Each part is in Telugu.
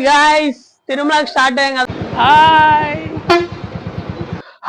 guys, తిరుమలకి స్టార్ట్ అయ్యాం కదా.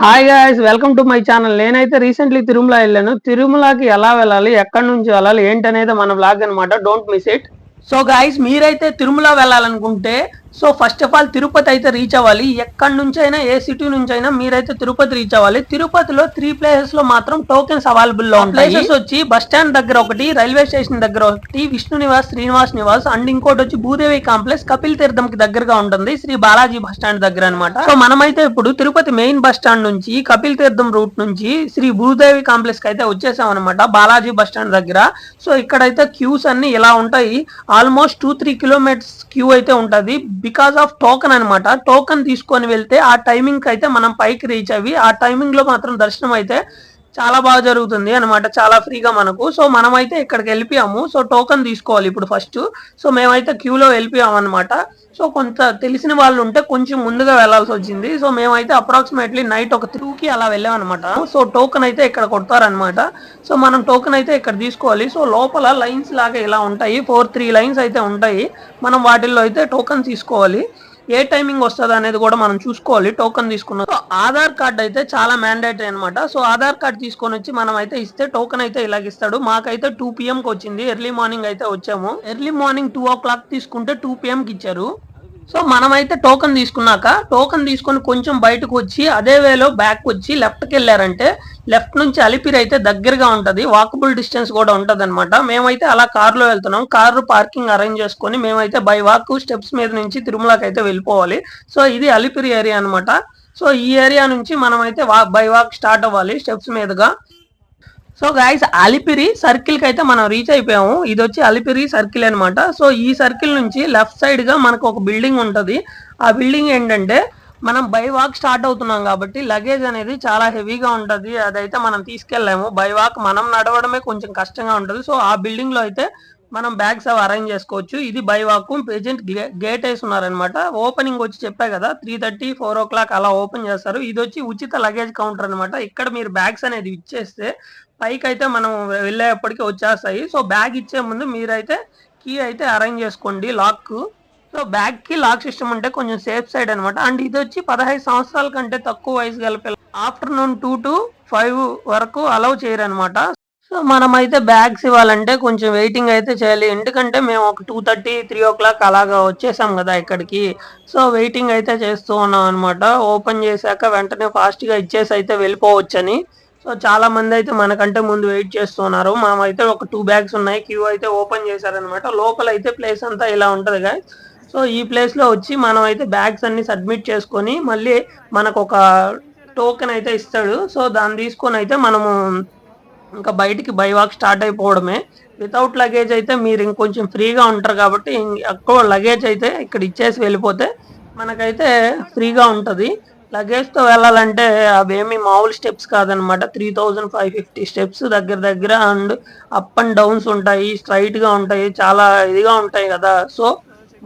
Hi guys, welcome to my channel. నేనైతే రీసెంట్లీ తిరుమల వెళ్ళాను. తిరుమలకి ఎలా వెళ్ళాలి, ఎక్కడి నుంచి వెళ్ళాలి, ఏంటనేది మన బ్లాగ్ అనమాట. Don't miss it. So guys, మీరైతే తిరుమల వెళ్ళాలనుకుంటే so first of all Tirupati అయితే రీచ్ అవ్వాలి. ఎక్కడి నుంచి అయినా, ఏ సిటీ నుంచి అయినా మీరైతే తిరుపతి రీచ్ అవ్వాలి. తిరుపతిలో 3 ప్లేసెస్ లో మాత్రం టోకెన్స్ అవైలబుల్ లో ఉంటాయి. ప్లేసెస్ వచ్చి బస్ స్టాండ్ దగ్గర ఒకటి, రైల్వే స్టేషన్ దగ్గర ఒకటి, విష్ణు నివాస్, శ్రీనివాస్ నివాస్ అండ్ ఇంకోటి వచ్చి భూదేవి కాంప్లెక్స్ కపిల్ తీర్థం కి దగ్గరగా ఉంటుంది, శ్రీ బాలాజీ బస్ స్టాండ్ దగ్గర అనమాట. సో మనమైతే ఇప్పుడు తిరుపతి మెయిన్ బస్ స్టాండ్ నుంచి కపిల్ తీర్థం రూట్ నుంచి శ్రీ భూదేవి కాంప్లెక్స్ కి అయితే వచ్చేసాం అనమాట, బాలాజీ బస్ స్టాండ్ దగ్గర. సో ఇక్కడైతే క్యూస్ అన్ని ఇలా ఉంటాయి. ఆల్మోస్ట్ 2-3 కిలోమీటర్స్ క్యూ అయితే ఉంటది. బికాస్ ఆఫ్ టోకన్ అనమాట. టోకన్ తీసుకొని వెళ్తే ఆ టైమింగ్ అయితే మనం పైకి రీచ్ అవి, ఆ టైమింగ్ లో మాత్రం దర్శనం అయితే చాలా బాగా జరుగుతుంది అనమాట, చాలా ఫ్రీగా మనకు. సో మనమైతే ఇక్కడికి వెళ్ళిపోయాము. సో టోకన్ తీసుకోవాలి ఇప్పుడు ఫస్ట్. సో మేమైతే క్యూలో వెళ్ళిపోయాము అనమాట. సో కొంత తెలిసిన వాళ్ళు ఉంటే కొంచెం ముందుగా వెళ్లాల్సి వచ్చింది. సో మేమైతే అప్రాక్సిమేట్లీ నైట్ ఒక 3కి అలా వెళ్ళాం అనమాట. సో టోకన్ అయితే ఇక్కడ కొడతారనమాట. సో మనం టోకన్ అయితే ఇక్కడ తీసుకోవాలి. సో లోపల లైన్స్ లాగా ఇలా ఉంటాయి, 4-3 లైన్స్ అయితే ఉంటాయి. మనం వాటిల్లో అయితే టోకన్ తీసుకోవాలి. ఏ టైమింగ్ వస్తుంది అనేది కూడా మనం చూసుకోవాలి టోకన్ తీసుకున్నాం. సో ఆధార్ కార్డ్ అయితే చాలా మ్యాండేటరీ అనమాట. సో ఆధార్ కార్డ్ తీసుకొని వచ్చి మనం అయితే ఇస్తే టోకన్ అయితే ఇలాగిస్తాడు. మాకైతే 2 PM కి వచ్చింది. ఎర్లీ మార్నింగ్ అయితే వచ్చాము. ఎర్లీ మార్నింగ్ 2 o'clock తీసుకుంటే 2 PM కి ఇచ్చారు. సో మనమైతే టోకన్ తీసుకున్నాక టోకన్ తీసుకొని కొంచెం బయటకు వచ్చి అదే వేలో బ్యాక్ వచ్చి లెఫ్ట్కి వెళ్ళారంటే లెఫ్ట్ నుంచి అలిపిరి అయితే దగ్గరగా ఉంటది, వాకబుల్ డిస్టెన్స్ కూడా ఉంటది అనమాట. మేమైతే అలా కారులో వెళ్తున్నాం. కారు పార్కింగ్ అరేంజ్ చేసుకొని మేమైతే బై వాక్ స్టెప్స్ మీద నుంచి తిరుమలకి అయితే వెళ్ళిపోవాలి. సో ఇది అలిపిరి ఏరియా అనమాట. సో ఈ ఏరియా నుంచి మనమైతే బై వాక్ స్టార్ట్ అవ్వాలి స్టెప్స్ మీదుగా. సో గైస్, అలిపిరి సర్కిల్ కి అయితే మనం రీచ్ అయిపోయాము. ఇది వచ్చి అలిపిరి సర్కిల్ అనమాట. సో ఈ సర్కిల్ నుంచి లెఫ్ట్ సైడ్ గా మనకు ఒక బిల్డింగ్ ఉంటది. ఆ బిల్డింగ్ ఏంటంటే మనం బై వాక్ స్టార్ట్ అవుతున్నాం కాబట్టి లగేజ్ అనేది చాలా హెవీగా ఉంటది. అదైతే మనం తీసుకెళ్ళాము. బై వాక్ మనం నడవడమే కొంచెం కష్టంగా ఉంటది. సో ఆ బిల్డింగ్ లో అయితే మనం బ్యాగ్స్ అవి అరేంజ్ చేసుకోవచ్చు. ఇది బై వాక్. ప్రెజెంట్ గేట్ వేసి ఉన్నారనమాట. ఓపెనింగ్ వచ్చి చెప్పా కదా 3:30, 4 o'clock అలా ఓపెన్ చేస్తారు. ఇది వచ్చి ఉచిత లగేజ్ కౌంటర్ అనమాట. ఇక్కడ మీరు బ్యాగ్స్ అనేది ఇచ్చేస్తే పైకి అయితే మనం వెళ్ళేప్పటికి వచ్చేస్తాయి. సో బ్యాగ్ ఇచ్చే ముందు మీరైతే కీ అయితే అరేంజ్ చేసుకోండి, లాక్. సో బ్యాగ్ కి లాక్ సిస్టమ్ ఉంటే కొంచెం సేఫ్ సైడ్ అనమాట. అండ్ ఇది వచ్చి 15 సంవత్సరాల కంటే తక్కువ వయసు గల పిల్లలు ఆఫ్టర్నూన్ 2 to 5 వరకు అలౌ చేయరు అనమాట. సో మనమైతే బ్యాగ్స్ ఇవ్వాలంటే కొంచెం వెయిటింగ్ అయితే చేయాలి. ఎందుకంటే మేము ఒక 2:30, 3 o'clock అలాగా వచ్చేసాం కదా ఇక్కడికి. సో వెయిటింగ్ అయితే చేస్తూ ఉన్నాం అనమాట. ఓపెన్ చేశాక వెంటనే ఫాస్ట్ గా ఇచ్చేసి అయితే వెళ్ళిపోవచ్చని. సో చాలా మంది అయితే మనకంటే ముందు వెయిట్ చేస్తున్నారు. మనమైతే ఒక 2 బ్యాగ్స్ ఉన్నాయి. క్యూ అయితే ఓపెన్ చేశారనమాట. లోపల అయితే ప్లేస్ అంతా ఇలా ఉంటది గాయస్. సో ఈ ప్లేస్ లో వచ్చి మనం అయితే బ్యాగ్స్ అన్ని సబ్మిట్ చేసుకొని మళ్ళీ మనకు ఒక టోకెన్ అయితే ఇస్తాడు. సో దాన్ని తీసుకొని అయితే మనము ఇంకా బయటికి బై వాక్ స్టార్ట్ అయిపోవడమే. వితౌట్ లగేజ్ అయితే మీరు ఇంకొంచెం ఫ్రీగా ఉంటారు కాబట్టి ఎక్కువ లగేజ్ అయితే ఇక్కడ ఇచ్చేసి వెళ్ళిపోతే మనకైతే ఫ్రీగా ఉంటుంది. లగేజ్తో వెళ్ళాలంటే అవేమి మామూలు స్టెప్స్ కాదనమాట. 3550 స్టెప్స్ దగ్గర దగ్గర. అండ్ అప్ అండ్ డౌన్స్ ఉంటాయి, స్ట్రైట్గా ఉంటాయి, చాలా ఇదిగా ఉంటాయి కదా. సో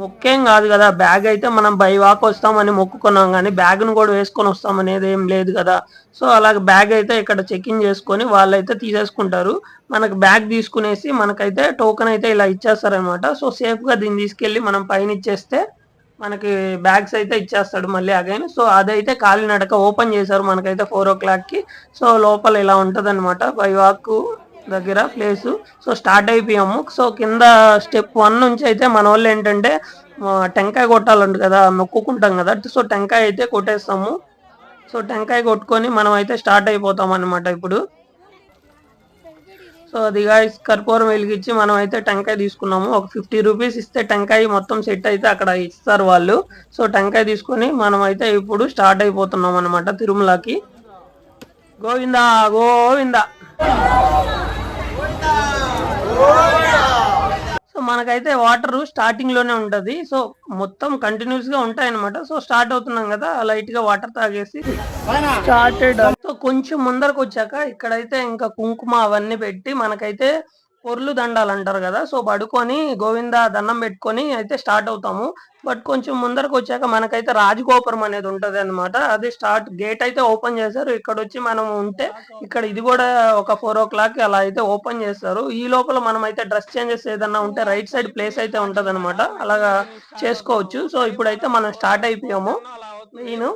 ముఖ్యం కాదు కదా, బ్యాగ్ అయితే మనం బై వాక్ వస్తామని మొక్కుకున్నాం కానీ బ్యాగ్ను కూడా వేసుకొని వస్తాం అనేది ఏం లేదు కదా. సో అలాగే బ్యాగ్ అయితే ఇక్కడ చెక్ ఇన్ చేసుకొని వాళ్ళైతే తీసేసుకుంటారు. మనకు బ్యాగ్ తీసుకునేసి మనకైతే టోకెన్ అయితే ఇలా ఇచ్చేస్తారనమాట. సో సేఫ్గా దీన్ని తీసుకెళ్ళి మనం పైన ఇచ్చేస్తే మనకి బ్యాగ్స్ అయితే ఇచ్చేస్తాడు మళ్ళీ అగైన్. సో అదైతే కాలినడక ఓపెన్ చేశారు మనకైతే 4 o'clockకి. సో లోపల ఇలా ఉంటుంది అనమాట బై వాక్ దగ్గర ప్లేసు. సో స్టార్ట్ అయిపోయాము. సో కింద స్టెప్ 1 నుంచి అయితే మన వాళ్ళు ఏంటంటే టెంకాయ కొట్టాలంట కదా, మొక్కుకుంటాం కదా. సో టెంకాయ అయితే కొట్టేస్తాము. సో టెంకాయ కొట్టుకొని మనం అయితే స్టార్ట్ అయిపోతాం అనమాట ఇప్పుడు. సో అది గాయస్, కర్పూరం వెలిగించి మనం అయితే టెంకాయ తీసుకున్నాము. ఒక 50 రూపీస్ ఇస్తే టెంకాయ మొత్తం సెట్ అయితే అక్కడ ఇస్తారు వాళ్ళు. సో టెంకాయ తీసుకొని మనం అయితే ఇప్పుడు స్టార్ట్ అయిపోతున్నాం అనమాట తిరుమలకి. గోవిందా గోవిందా. సో మనకైతే వాటర్ స్టార్టింగ్ లోనే ఉంటది. సో మొత్తం కంటిన్యూస్ గా ఉంటాయి అనమాట. సో స్టార్ట్ అవుతున్నాం కదా, లైట్ గా వాటర్ తాగేసి స్టార్టెడ్. సో కొంచెం ముందరకు వచ్చాక ఇక్కడైతే ఇంకా కుంకుమ అవన్నీ పెట్టి మనకైతే పొర్లు దండాలు అంటారు కదా. సో పడుకొని గోవింద దండం పెట్టుకొని అయితే స్టార్ట్ అవుతాము. బట్ కొంచెం ముందరకు వచ్చాక మనకైతే రాజగోపురం అనేది ఉంటది అనమాట. అది స్టార్ట్ గేట్ అయితే ఓపెన్ చేశారు. ఇక్కడ వచ్చి మనం ఉంటే ఇక్కడ ఇది కూడా ఒక 4 o'clock అలా అయితే ఓపెన్ చేస్తారు. ఈ లోపల మనం అయితే డ్రెస్ చేంజెస్ ఏదన్నా ఉంటే రైట్ సైడ్ ప్లేస్ అయితే ఉంటది అనమాట, అలాగా చేసుకోవచ్చు. సో ఇప్పుడైతే మనం స్టార్ట్ అయిపోయాము. నేను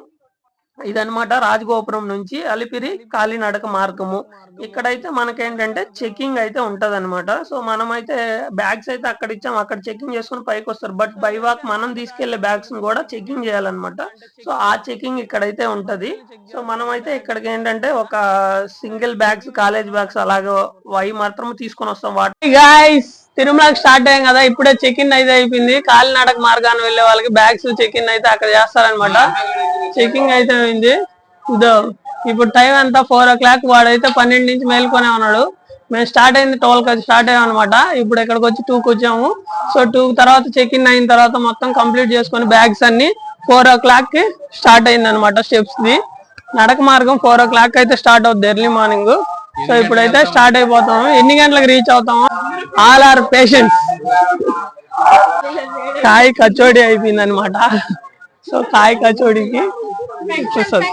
ఇదనమాట రాజగోపురం నుంచి అలిపిరి కాలినడక మార్గము. ఇక్కడైతే మనకేంటంటే చెకింగ్ అయితే ఉంటది అనమాట. సో మనం అయితే బ్యాగ్స్ అయితే అక్కడ ఇచ్చాం, అక్కడ చెకింగ్ చేసుకుని పైకి వస్తారు. బట్ బై వాక్ మనం తీసుకెళ్లే బ్యాగ్స్ కూడా చెకింగ్ చేయాలన్నమాట. సో ఆ చెకింగ్ ఇక్కడైతే ఉంటది. సో మనం అయితే ఇక్కడికి ఏంటంటే ఒక సింగిల్ బ్యాగ్స్, కాలేజ్ బ్యాగ్స్ అలాగే అవి మాత్రం తీసుకొని వస్తాం. గాయ్స్, తిరుమలకి స్టార్ట్ అయ్యాం కదా, ఇప్పుడే చెక్ ఇన్ అయితే అయిపోయింది. కాలినడక మార్గాన్ని వెళ్లే వాళ్ళకి బ్యాగ్స్ చెక్ ఇన్ అయితే అక్కడ చేస్తారనమాట. చెకింగ్ అయితే అయింది. ఇదో ఇప్పుడు టైం ఎంత 4 o'clock. వాడైతే 12 నుంచి మేల్కొనే ఉన్నాడు. మేము స్టార్ట్ అయింది 12 స్టార్ట్ అయ్యాం అనమాట. ఇప్పుడు ఇక్కడికి వచ్చి 2కి వచ్చాము. సో 2 తర్వాత చెక్ ఇన్ అయిన తర్వాత మొత్తం కంప్లీట్ చేసుకుని బ్యాగ్స్ అన్ని 4 o'clock కి స్టార్ట్ అయింది అనమాట. స్టెప్స్ ది నడక మార్గం 4 o'clock అయితే స్టార్ట్ అవుతుంది ఎర్లీ మార్నింగ్. సో ఇప్పుడైతే స్టార్ట్ అయిపోతాము. ఎన్ని గంటలకు రీచ్ అవుతాము? All are patients. కాయ కచోడి అయిపోయింది అనమాట. సో కాయ కచోడికి చూస్తుంది.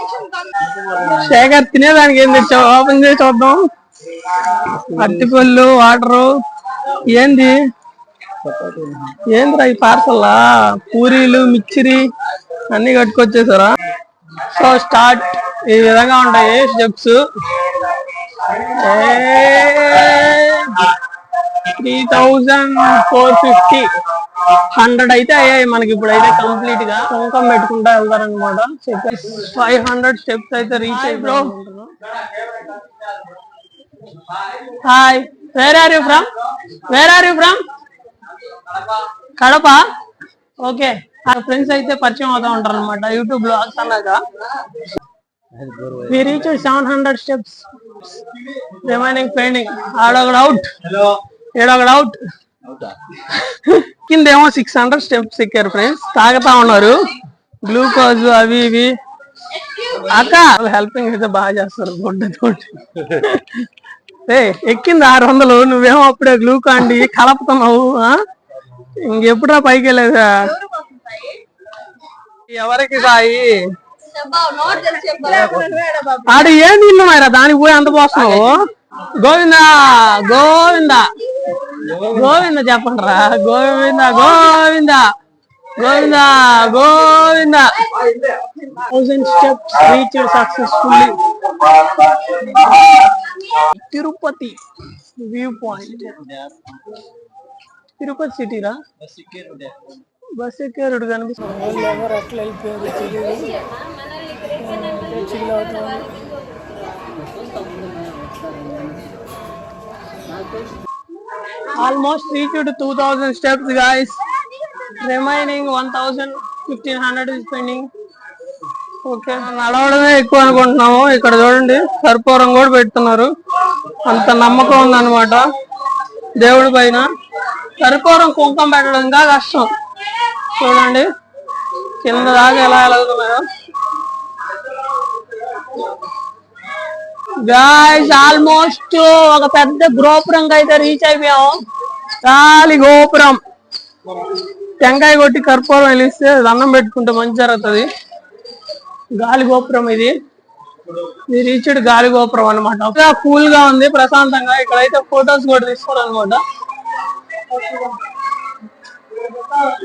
శేఖర్ తినేదానికి ఏం తెచ్చావు? ఓపెన్ చేసి చూద్దాం. అరటిపళ్ళు, వాటరు. ఏంది ఏంద్రా ఈ పార్సల్లా? పూరీలు, మిక్చరీ అన్ని కట్టుకొచ్చేసారా? సో స్టార్ట్ ఈ విధంగా ఉంటాయి స్టెప్స్. 3450 100 అయితే అయ్యాయి మనకి. ఇప్పుడు అయితే కంప్లీట్ గా కుంకం పెట్టుకుంటా వెళ్తారనమాట. 500 స్టెప్స్ అయితే రీచ్ అయిపోయి. Hi, where are you from? Where are you from? Kadapa. Okay, ఆ ఫ్రెండ్స్ అయితే పరిచయం అవుతా ఉంటారు అనమాట యూట్యూబ్ లో అన్నాక. We reached 700 steps. Remaining pending. Adoged out. Adoged out. కిందేమో 600 steps ఎక్కారు ఫ్రెండ్స్. తాగుతా ఉన్నారు గ్లూకోజ్ అవి ఇవి. అక్క హెల్పింగ్ అయితే బాగా చేస్తారు గుడ్డతోటి. ఎక్కింది 600. నువ్వేమో అప్పుడే గ్లూకాండి కలుపుతున్నావు. ఇంకెప్పుడా పైకి వెళ్ళేదా? ఎవరికి సాయి ఆడ ఏం నీళ్ళు ఉన్నాయిరా దానికి పోయి అంత పోస్తున్నావు? గోవింద గోవింద గోవింద చెప్పండి రా. Govinda Govinda Govinda Govinda. 1000 steps reached successfully. Tirupati view point. Tirupati city రా. బస్ ఎక్కారుడు కనిపిస్తుంది. ఎవరు అట్లా వెళ్ళిపోయారు తెలియదు. Almost reached 2000 steps guys. Remaining 1500 is pending. Okay, నడవడమే ఎక్కువ అనుకుంటున్నాము. ఇక్కడ చూడండి కర్పూరం కూడా పెడుతున్నారు. అంత నమ్మకం ఉందన్నమాట దేవుడి పైన. కర్పూరం కుంకం పెట్టడం ఇంకా కష్టం. చూడండి కింద దాకా ఎలా వెళ్తున్నాయో. గాయ్స్ ఆల్మోస్ట్ ఒక పెద్ద గోపురం అయితే రీచ్ అయిపోయాము. గాలి గోపురం. టెంకాయ కొట్టి కర్పూరం వెలిస్తే దండం పెట్టుకుంటే మంచి జరుగుతుంది. గాలి గోపురం ఇది రీచ్డ్ గాలి గోపురం అనమాట. కూల్ గా ఉంది, ప్రశాంతంగా. ఇక్కడైతే ఫొటోస్ కూడా తీసుకోవడం అనమాట.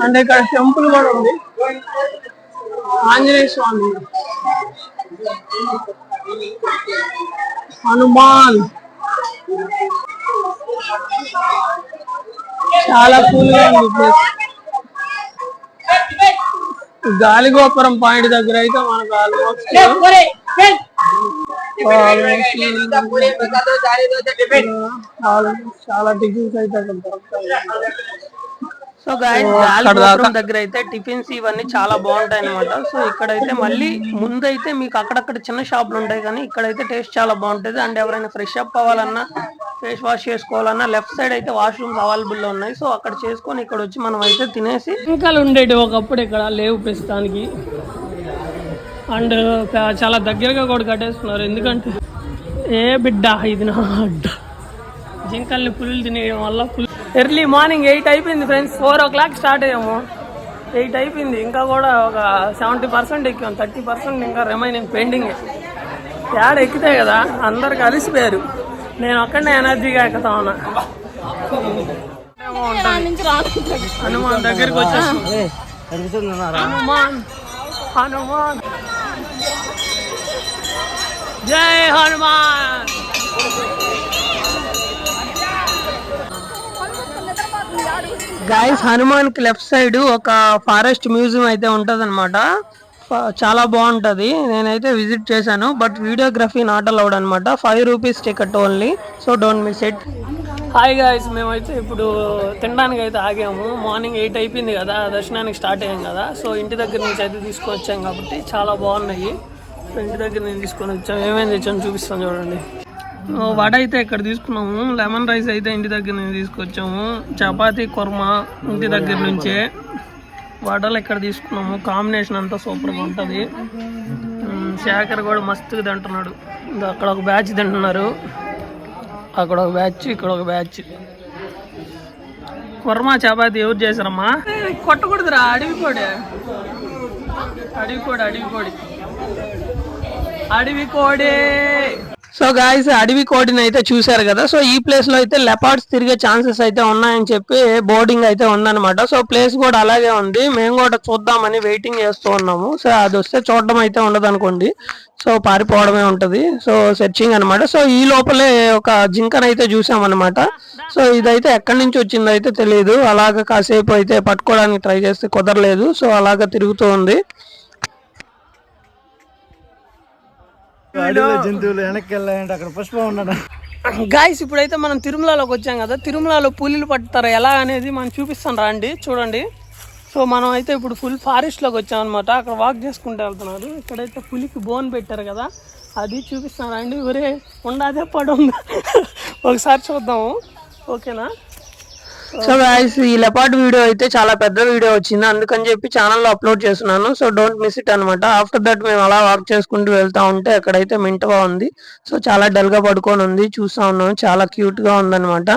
అంటే ఇక్కడ టెంపుల్ కూడా ఉంది, ఆంజనేయ స్వామి, హనుమాన్. చాలా కూల్ గా ఉంది ప్లేస్. గాలిగోపురం పాయింట్ దగ్గర అయితే మనకు ఆల్మోస్ట్ చాలా టిఫిన్స్ అయితే దొరుకుతాయి. సో గాయ్స్ గాలిగోపురం దగ్గర అయితే టిఫిన్స్ ఇవన్నీ చాలా బాగుంటాయి అనమాట. సో ఇక్కడైతే మళ్ళీ ముందైతే మీకు అక్కడక్కడ చిన్న షాపులు ఉంటాయి, కానీ ఇక్కడైతే టేస్ట్ చాలా బాగుంటుంది. అండ్ ఎవరైనా ఫ్రెష్ అప్ అవ్వాలన్నా, ఫేస్ వాష్ చేసుకోవాలన్నా లెఫ్ట్ సైడ్ అయితే వాష్రూమ్స్ అవైలబుల్ లో ఉన్నాయి. సో అక్కడ చేసుకొని ఇక్కడ వచ్చి మనం అయితే తినేసి. ఇంకా ఉండేవి ఒకప్పుడు ఇక్కడ లేవు ప్రస్తుతానికి. అండ్ చాలా దగ్గరగా కూడా కట్టేస్తున్నారు. ఎందుకంటే ఏ బిడ్డ ఇది నా అడ్డ జింకల్ని పులులు తినేయడం వల్ల ఎర్లీ మార్నింగ్ 8 అయిపోయింది ఫ్రెండ్స్. 4 o'clock స్టార్ట్ అయ్యాము, 8 అయిపోయింది. ఇంకా కూడా ఒక 70% ఎక్కాం, 30% ఇంకా రిమైనింగ్ పెండింగ్. ఏడ ఎక్కితే కదా అందరికి అలిసిపోయారు, నేను ఒక్కడనే ఎనర్జీగా ఎక్కుతా ఉన్నా. హనుమాన్ దగ్గరికి వచ్చేసాం. హనుమాన్ హనుమాన్ జై హనుమాన్. గైస్ హనుమాన్ కి లెఫ్ట్ సైడ్ ఒక ఫారెస్ట్ మ్యూజియం అయితే ఉంటది అనమాట. చాలా బాగుంటది, నేనైతే విజిట్ చేశాను. బట్ వీడియోగ్రఫీ నాట్ అలౌడ్ అనమాట. 5 rupees ticket only, so don't miss it. Hi guys, మేమైతే ఇప్పుడు తినడానికి అయితే ఆగాము. మార్నింగ్ 8 అయిపోయింది కదా, దర్శనానికి స్టార్ట్ అయ్యాం కదా. సో ఇంటి దగ్గర నుంచి అయితే తీసుకొని వచ్చాం కాబట్టి చాలా బాగున్నాయి. సో ఇంటి దగ్గర నుంచి తీసుకొని వచ్చాము. ఏమేమి తెచ్చాము చూపిస్తాను చూడండి. వడ అయితే ఇక్కడ తీసుకున్నాము, లెమన్ రైస్ అయితే ఇంటి దగ్గర నుంచి తీసుకొచ్చాము, చపాతీ కుర్మా ఇంటి దగ్గర నుంచే, వడలు ఇక్కడ తీసుకున్నాము. కాంబినేషన్ అంతా సూపర్గా ఉంటుంది. శేఖర్ కూడా మస్తుగా తింటున్నాడు. అక్కడ ఒక బ్యాచ్ తింటున్నారు, అక్కడ ఒక బ్యాచ్, ఇక్కడ ఒక బ్యాచ్. కుర్మా చపాతీ ఎవరు చేశారమ్మా? కొట్టకూడదురా, అడవికోడి అడవికోడి అడవికోడి అడవికోడి. సో గాయస్ అడవి కోడిని అయితే చూసారు కదా. సో ఈ ప్లేస్ లో అయితే లెపార్డ్స్ తిరిగే ఛాన్సెస్ అయితే ఉన్నాయని చెప్పి బోర్డింగ్ అయితే ఉందన్నమాట. సో ప్లేస్ కూడా అలాగే ఉంది, మేము కూడా చూద్దామని వెయిటింగ్ చేస్తూ ఉన్నాము. సో అది వస్తే చూడడం అయితే ఉండదు అనుకోండి, సో పారిపోవడమే ఉంటది. సో సెర్చింగ్ అనమాట. సో ఈ లోపలే ఒక జింకనైతే చూసామన్నమాట. సో ఇదైతే ఎక్కడి నుంచి వచ్చిందో అయితే తెలియదు. అలాగ కాసేపు అయితే పట్టుకోవడానికి ట్రై చేస్తే కుదరలేదు. సో అలాగ తిరుగుతూ ఉంది. జంతువులు వెనక్కి వెళ్ళాయంటే అక్కడ పుష్పం ఉన్నాడు. గాయస్ ఇప్పుడైతే మనం తిరుమలలోకి వచ్చాం కదా. తిరుమలలో పులిలు పట్టుతారు ఎలా అనేది మనం చూపిస్తాను రండి, చూడండి. సో మనం అయితే ఇప్పుడు ఫుల్ ఫారెస్ట్లోకి వచ్చాం అనమాట. అక్కడ వాక్ చేసుకుంటూ వెళ్తున్నారు. ఇక్కడైతే పులికి బోన్ పెట్టారు కదా, అది చూపిస్తాను రండి. ఒరే ఉండదే పడం, ఒకసారి చూద్దాము, ఓకేనా? సో గాయ్స్ ఈ లెపార్డ్ వీడియో అయితే చాలా పెద్ద వీడియో వచ్చింది, అందుకని చెప్పి ఛానల్లో అప్లోడ్ చేస్తున్నాను. సో డోంట్ మిస్ ఇట్ అనమాట. ఆఫ్టర్ దట్ మేము అలా వాక్ చేసుకుంటూ వెళ్తా ఉంటే అక్కడైతే మింటవా ఉంది. సో చాలా డల్ గా పడుకొని ఉంది, చూస్తా ఉన్నాను, చాలా క్యూట్ గా ఉందన్నమాట.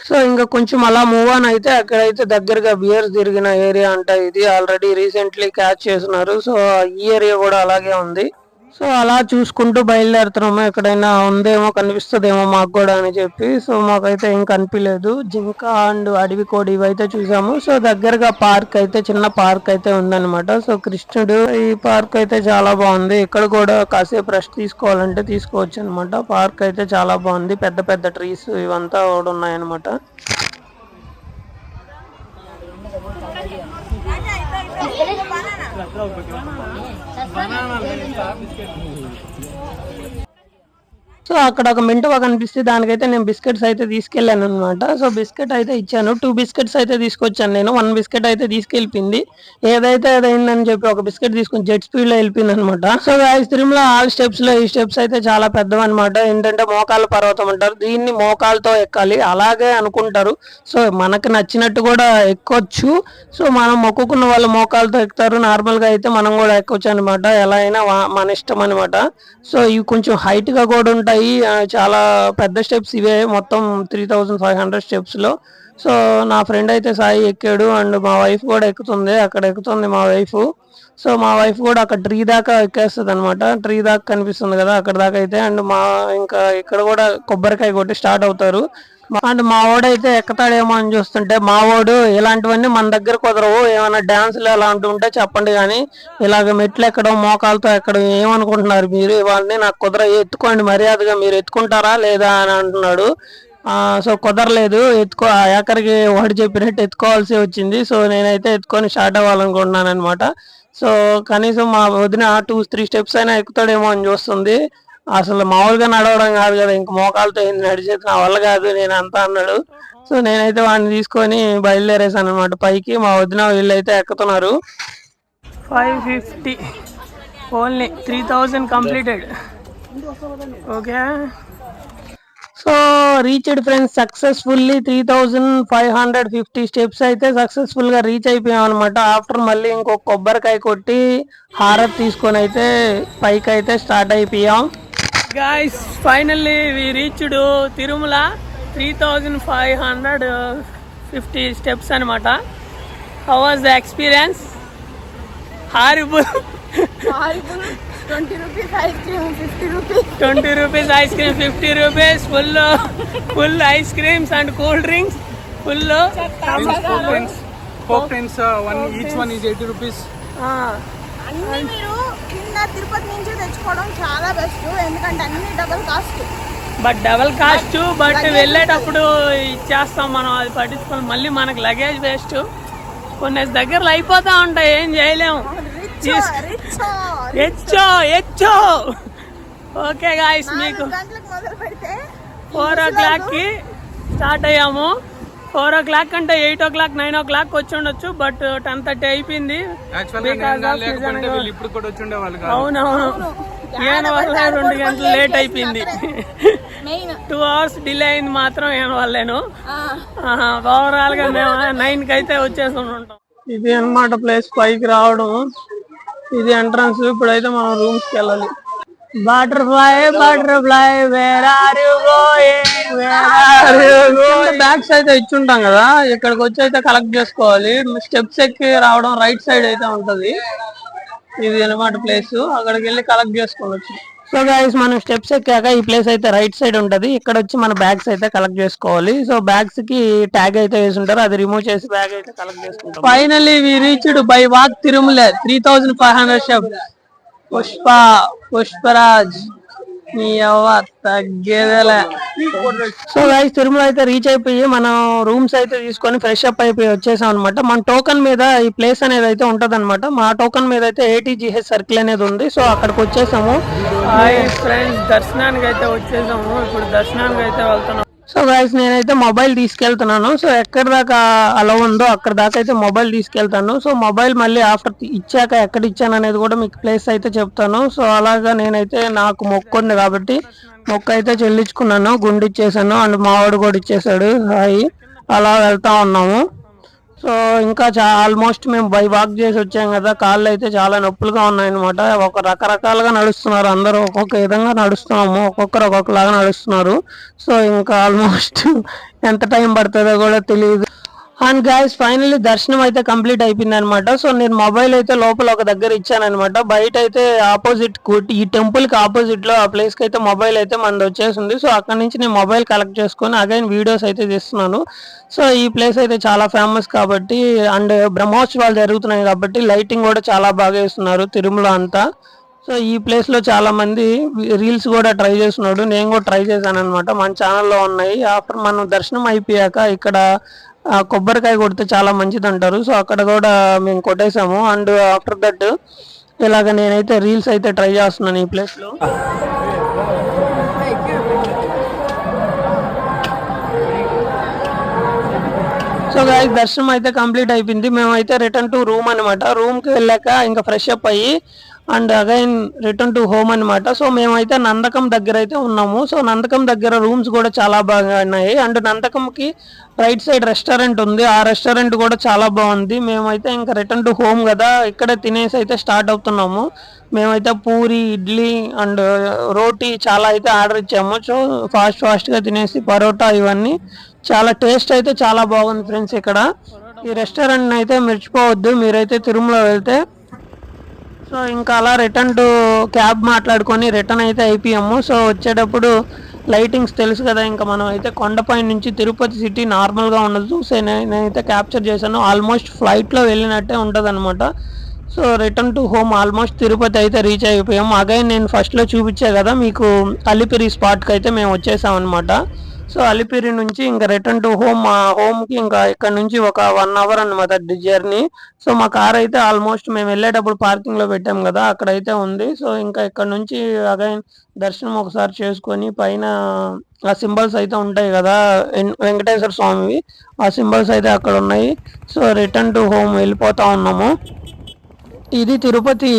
సో ఇంకా కొంచెం అలా మూవ్ ఆన్ అయితే అక్కడైతే దగ్గరగా బియర్స్ తిరిగిన ఏరియా అంట ఇది. ఆల్రెడీ రీసెంట్లీ క్యాచ్ చేస్తున్నారు. సో ఈ ఏరియా కూడా అలాగే ఉంది. సో అలా చూసుకుంటూ బయలుదేరుతున్నాము. ఎక్కడైనా ఉందేమో, కనిపిస్తుందేమో మాకు కూడా అని చెప్పి. సో మాకైతే ఏం కనిపించలేదు. జింక అండ్ అడవి కోడి ఇవైతే చూసాము. సో దగ్గరగా పార్క్ అయితే, చిన్న పార్క్ అయితే ఉందన్నమాట. సో కృష్ణుడు, ఈ పార్క్ అయితే చాలా బాగుంది. ఇక్కడ కూడా కాసేపు రెస్ట్ తీసుకోవాలంటే తీసుకోవచ్చు అనమాట. పార్క్ అయితే చాలా బాగుంది, పెద్ద పెద్ద ట్రీస్ ఇవంతా కూడా ఉన్నాయన్నమాట. సో అక్కడ ఒక మింటవా కనిపిస్తే దానికైతే నేను బిస్కెట్స్ అయితే తీసుకెళ్ళాను అనమాట. సో బిస్కెట్ అయితే ఇచ్చాను, 2 బిస్కెట్స్ అయితే తీసుకొచ్చాను నేను. 1 బిస్కెట్ అయితే తీసుకెళ్ళిపోయింది. ఏదైతే అదైందని చెప్పి ఒక బిస్కెట్ తీసుకుని జెట్ స్పీడ్ లో వెళ్ళిపోయింది అనమాట. So guys Tirumala all steps లో ఈ స్టెప్స్ అయితే చాలా పెద్దవి అనమాట. ఏంటంటే మోకాళ్ళ పర్వతం అంటారు దీన్ని, మోకాలతో ఎక్కాలి అలాగే అనుకుంటారు. సో మనకు నచ్చినట్టు కూడా ఎక్కొచ్చు. సో మనం మొక్కుకున్న వాళ్ళు మోకాలతో ఎక్కుతారు, నార్మల్ గా అయితే మనం కూడా ఎక్కొచ్చు అనమాట. ఎలా అయినా మన ఇష్టం అనమాట. సో ఇవి కొంచెం హైట్ గా కూడా ఉంటాయి, చాలా పెద్ద స్టెప్స్ ఇవే, మొత్తం 3500 స్టెప్స్ లో. సో నా ఫ్రెండ్ అయితే సాయి ఎక్కాడు, అండ్ మా వైఫ్ కూడా ఎక్కుతుంది. అక్కడ ఎక్కుతుంది మా వైఫ్. సో మా వైఫ్ కూడా అక్కడ ట్రీ దాకా ఎక్కేస్తుంది అనమాట. ట్రీ దాకా కనిపిస్తుంది కదా, అక్కడ దాకా అయితే. అండ్ ఇంకా ఇక్కడ కూడా కొబ్బరికాయ కొట్టి స్టార్ట్ అవుతారు. అండ్ మా వాడైతే ఎక్కుతాడేమో అని చూస్తుంటే, మా వాడు ఇలాంటివన్నీ మన దగ్గర కుదరవు, ఏమైనా డాన్సులు అలాంటివి ఉంటే చెప్పండి, కానీ ఇలాగ మెట్లు ఎక్కడం, మోకాలతో ఎక్కడం ఏమనుకుంటున్నారు మీరు? ఇవన్నీ నాకు ఎత్తుకోండి మర్యాదగా, మీరు ఎత్తుకుంటారా లేదా అని అంటున్నాడు. సో కుదరలేదు, ఎక్కడికి వాడు చెప్పినట్టు ఎత్తుకోవాల్సి వచ్చింది. సో నేనైతే ఎత్తుకొని స్టార్ట్ అవ్వాలనుకుంటున్నాను అనమాట. సో కనీసం మా వదిన 2-3 స్టెప్స్ అయినా ఎక్కుతాడేమో అని చూస్తుంది. అసలు మామూలుగా నడవడం కాదు కదా, ఇంక మోకాలతో నడిచేది నా వల్ల కాదు నేను అంతా అన్నాడు. సో నేనైతే వాడిని తీసుకొని బయలుదేరేసాను అనమాట పైకి. మా వదిన వీళ్ళైతే ఎక్కుతున్నారు. 550 only, 3000 completed. Okay, so reached friends successfully 3550 steps అయితే సక్సెస్ఫుల్ గా రీచ్ అయిపోయాం అనమాట. ఆఫ్టర్ మళ్ళీ ఇంకొక కొబ్బరికాయ కొట్టి హారతి తీసుకొని అయితే పైకి అయితే స్టార్ట్ అయిపోయాం. Guys finally we reached Tirumala. 3550 steps అనమాట. How was the experience? Horrible. 20 rupees ice cream, 50 rupees. 20 rupees ice cream, 50 rupees. Full ice creams and cool drinks. Full Coke drinks, each one is 80 rupees. అన్ని మీరు కింద తిరుపతి నుంచి తెచ్చుకోవడం చాలా బెస్ట్, ఎందుకంటే అన్ని డబుల్ కాస్ట్. బట్ వెళ్ళేటప్పుడు ఇచ్చేస్తాం మనం, అది పట్టించుకోవాలి. మళ్ళీ మనకు లగేజ్ వేస్ట్, కొన్ని దగ్గరలో అయిపోతా ఉంటాయి, ఏం చేయలేము. ఎచ్చో. ఓకే గాయ్స్, మీకు 4 o'clock కి స్టార్ట్ అయ్యాము. 4 o'clock అంటే 8 o'clock 9 o'clock వచ్చి ఉండొచ్చు, బట్ 10:30 అయిపోయింది. అవునవును, ఈయన వల్ల 2 గంటలు లేట్ అయిపోయింది. 2 hours డిలే అయింది మాత్రం ఈయన వల్లేను. ఓవరాల్ గా మేము 9 కి అయితే వచ్చేసి ఉంటాం. ఇది అన్నమాట ప్లేస్, పైకి రావడం. ఇది ఎంట్రన్స్. ఇప్పుడైతే మనం రూమ్స్ కి వెళ్ళాలి. Butterfly where are you going, bags అయితే ఇచ్చుంటాం కదా, ఇక్కడికి వచ్చి అయితే కలెక్ట్ చేసుకోవాలి. స్టెప్స్ ఎక్కి రావడం రైట్ సైడ్ అయితే ఉంటది. ఇది అన్నమాట ప్లేస్, అక్కడికి వెళ్ళి కలెక్ట్ చేసుకోవచ్చు. సో గైస్, మనం స్టెప్స్ ఎక్కాక ఈ ప్లేస్ అయితే రైట్ సైడ్ ఉంటది. ఇక్కడ వచ్చి మన బ్యాగ్స్ అయితే కలెక్ట్ చేసుకోవాలి. సో బ్యాగ్స్ కి ట్యాగ్ అయితే వేసి ఉంటారు, అది రిమూవ్ చేసి బ్యాగ్ అయితే కలెక్ట్ చేసుకుంటాం. Finally we reached by walk Tirumala 3500 steps. Pushparaj నీ అవ్వ తగ్గేదేలే. సో గైస్, తిరుమల అయితే రీచ్ అయిపోయి మనం రూమ్స్ అయితే తీసుకొని ఫ్రెష్ అప్ అయిపోయి వచ్చేసాం అనమాట. మన టోకన్ మీద ఈ ప్లేస్ అనేది అయితే ఉంటది అనమాట. మా టోకన్ మీద అయితే ATGH సర్కిల్ అనేది ఉంది. సో అక్కడికి వచ్చేసాము. హాయ్ ఫ్రెండ్స్, దర్శనానికి అయితే వచ్చేసాము. ఇప్పుడు దర్శనానికి అయితే వెళ్తున్నాం. సో గైస్, నేనైతే మొబైల్ తీసుకెళ్తున్నాను. సో ఎక్కడ దాకా అలా ఉందో అక్కడ దాకా అయితే మొబైల్ తీసుకెళ్తాను. సో మొబైల్ మళ్ళీ ఆఫ్టర్ ఇచ్చాక ఎక్కడ ఇచ్చాను అనేది కూడా మీకు ప్లేస్ అయితే చెప్తాను. సో అలాగా నేనైతే నాకు మొక్కు ఉంది కాబట్టి మొక్క అయితే చెల్లించుకున్నాను, గుండు ఇచ్చేసాను, అండ్ మావాడు కూడా ఇచ్చేసాడు. హాయ్, అలా వెళ్తా ఉన్నాము. సో ఇంకా ఆల్మోస్ట్ మేము బై వాక్ చేసి వచ్చాం కదా, కాళ్ళు అయితే చాలా నొప్పులుగా ఉన్నాయన్నమాట. రకరకాలుగా నడుస్తున్నారు అందరూ, ఒక్కొక్క విధంగా నడుస్తున్నాము, ఒక్కొక్కరు ఒక్కొక్కలాగా నడుస్తున్నారు. సో ఇంకా ఆల్మోస్ట్ ఎంత టైం పడుతుందో కూడా తెలియదు. అండ్ గైస్, ఫైనల్లీ దర్శనం అయితే కంప్లీట్ అయిపోయింది అనమాట. సో నేను మొబైల్ అయితే లోపల ఒక దగ్గర ఇచ్చాను అనమాట. బయట అయితే ఆపోజిట్ ఈ టెంపుల్ కి ఆపోజిట్ లో ఆ ప్లేస్ కి అయితే మొబైల్ అయితే మనది వచ్చేసింది. సో అక్కడ నుంచి నేను మొబైల్ కలెక్ట్ చేసుకొని అగైన్ వీడియోస్ అయితే తీస్తున్నాను. సో ఈ ప్లేస్ అయితే చాలా ఫేమస్ కాబట్టి, అండ్ బ్రహ్మోత్సవాలు జరుగుతున్నాయి కాబట్టి లైటింగ్ కూడా చాలా బాగా వేస్తున్నారు తిరుమల అంతా. సో ఈ ప్లేస్ లో చాలా మంది రీల్స్ కూడా ట్రై చేస్తున్నాడు, నేను కూడా ట్రై చేశాను అనమాట. మన ఛానల్లో ఉన్నాయి. ఆఫ్టర్ మనం దర్శనం అయిపోయాక ఇక్కడ కొబ్బరికాయ కొడితే చాలా మంచిది అంటారు. సో అక్కడ కూడా మేము కొట్టేసాము. అండ్ ఆఫ్టర్ దట్ ఇలాగ నేనైతే రీల్స్ అయితే ట్రై చేస్తున్నాను ఈ ప్లేస్ లో. సో గాయ్స్, దర్శనం అయితే కంప్లీట్ అయిపోయింది. మేమైతే రిటర్న్ టు రూమ్ అనమాట. రూమ్ కి వెళ్ళాక ఇంకా ఫ్రెష్ అప్ అయ్యి and again return to home అనమాట. సో మేమైతే నందకం దగ్గర అయితే ఉన్నాము. సో నందకం దగ్గర రూమ్స్ కూడా చాలా బాగా ఉన్నాయి. అండ్ నందకంకి రైట్ సైడ్ రెస్టారెంట్ ఉంది, ఆ రెస్టారెంట్ కూడా చాలా బాగుంది. మేమైతే ఇంకా రిటర్న్ టు హోమ్ కదా, ఇక్కడే తినేసి అయితే స్టార్ట్ అవుతున్నాము. మేమైతే పూరి, ఇడ్లీ అండ్ రోటీ చాలా అయితే ఆర్డర్ ఇచ్చాము. సో ఫాస్ట్గా తినేసి పరోటా ఇవన్నీ చాలా టేస్ట్ అయితే చాలా బాగుంది ఫ్రెండ్స్. ఇక్కడ ఈ రెస్టారెంట్ అయితే మర్చిపోవద్దు మీరైతే తిరుమల వెళ్తే. సో ఇంకా అలా రిటర్న్ టు క్యాబ్ మాట్లాడుకొని రిటర్న్ అయితే అయిపోయాము. సో వచ్చేటప్పుడు లైటింగ్స్ తెలుసు కదా, ఇంకా మనం అయితే కొండపై నుంచి తిరుపతి సిటీ నార్మల్గా ఉండదు. సో నేనైతే క్యాప్చర్ చేశాను. ఆల్మోస్ట్ ఫ్లైట్లో వెళ్ళినట్టే ఉంటుంది అనమాట. So return to home almost Tirupati అయితే రీచ్ అయిపోయాము. అగైన్ నేను ఫస్ట్లో చూపించే కదా మీకు అలిపిరి స్పాట్కి అయితే మేము వచ్చేసాం అనమాట. సో అలిపిరి నుంచి ఇంకా రిటర్న్ టు హోమ్, మా హోమ్కి ఇంకా ఇక్కడ నుంచి ఒక 1 hour అనమాట జర్నీ. సో మా కార్ అయితే ఆల్మోస్ట్ మేము వెళ్ళేటప్పుడు పార్కింగ్లో పెట్టాం కదా, అక్కడైతే ఉంది. సో ఇంకా ఇక్కడ నుంచి అగైన్ దర్శనం ఒకసారి చేసుకొని పైన ఆ సింబల్స్ అయితే ఉంటాయి కదా వెంకటేశ్వర స్వామివి, ఆ సింబల్స్ అయితే అక్కడ ఉన్నాయి. సో రిటర్న్ టు హోమ్ వెళ్ళిపోతా ఉన్నాము. ఇది తిరుపతి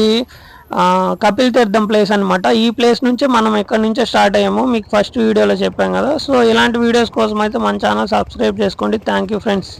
కపిల్ తీర్థం ప్లేస్ అనమాట. ఈ ప్లేస్ నుంచి మనం ఇక్కడ నుంచే స్టార్ట్ అయ్యాము, మీకు ఫస్ట్ వీడియోలో చెప్పాం కదా. సో ఇలాంటి వీడియోస్ కోసం అయితే మన ఛానల్ సబ్స్క్రైబ్ చేసుకోండి. Thank you friends.